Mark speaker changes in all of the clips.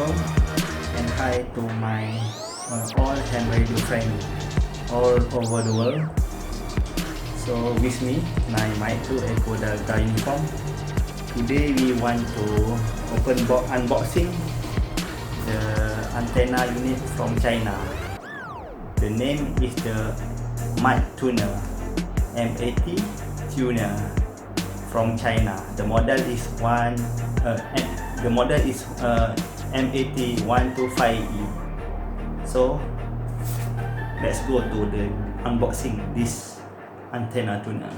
Speaker 1: Assalamualaikum and hi to my all ham radio friends all over the world. So with me, my mAT-125E uniform. Today we want to unboxing the antenna unit from China. The name is the mAT-Tuner Tuner from China. The model is mAT-125E. So let's go to the unboxing this antenna tuner.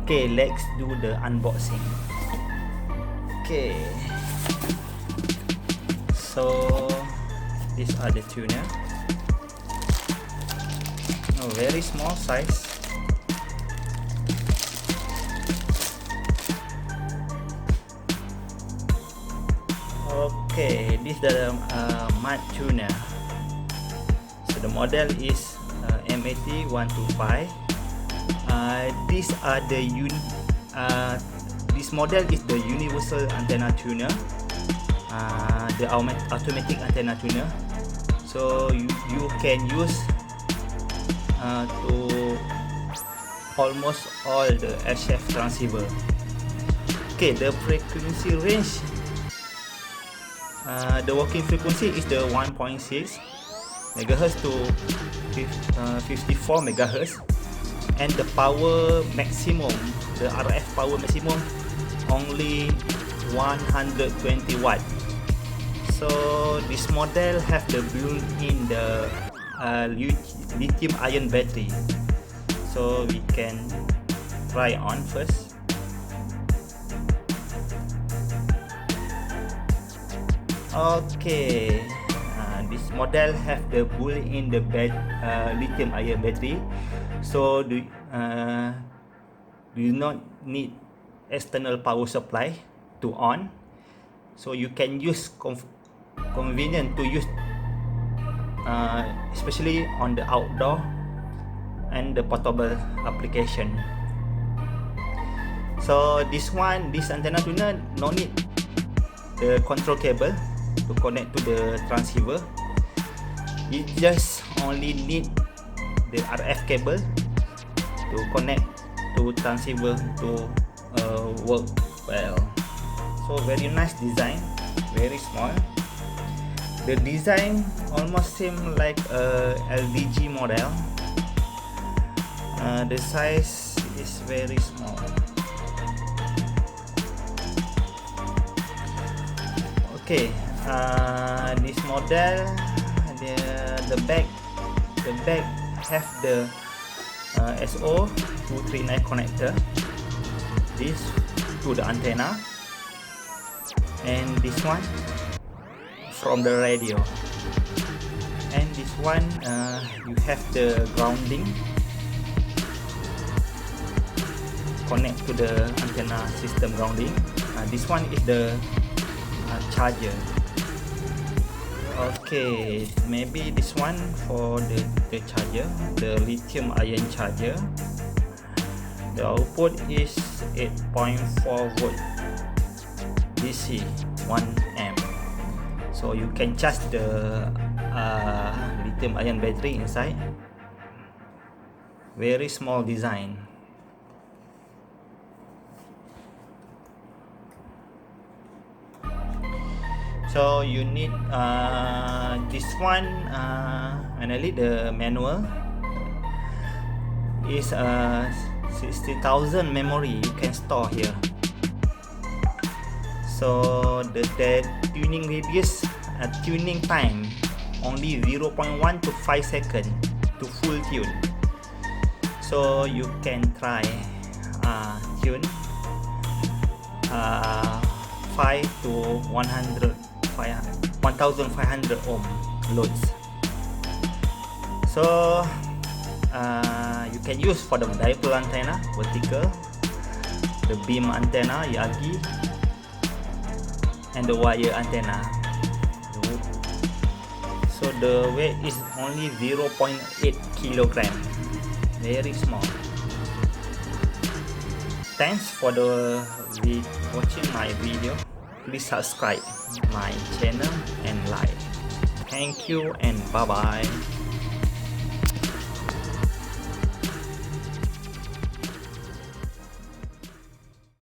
Speaker 1: Okay, let's do the unboxing. Okay, so these are the tuner. Very small size. Okay, this is the mAT-Tuner. So the model is mAT-125. This model is the universal antenna tuner, the automatic antenna tuner. So you can use to almost all the HF transceiver. Okay, the frequency range, the working frequency is the 1.6 MHz to 54 MHz, and the power maximum, the RF power maximum, only 120 watt. So this model have the built-in the lithium ion battery. So we can try on first. Okay, this model have the built-in the lithium ion battery. So do you not need external power supply to on. So you can use convenient to use, especially on the outdoor and the portable application. So this antenna tuner no need the control cable to connect to the transceiver. It just only need the RF cable to connect to transceiver to work well. So very nice design, very small. The design almost seem like a LDG model. The size is very small. Okay, this model, the back have the SO239 connector. This to the antenna, and this one from the radio, and this one you have the grounding, connect to the antenna system grounding. This one is the charger. Okay, maybe this one for the charger, the lithium ion charger. The output is 8.4 volt DC 1 amp. So you can charge the lithium ion battery inside. Very small design. So you need this one, finally the manual is 60,000 memory you can store here. So the tuning radius, tuning time only 0.1 to 5 seconds to full tune. So you can try tune 5 to 1500 ohm loads. So you can use for the dipole antenna, vertical, the beam antenna, Yagi, and the wire antenna. So the weight is only 0.8 kilogram, very small. Thanks for watching my video. Please subscribe my channel and like. Thank you and bye bye.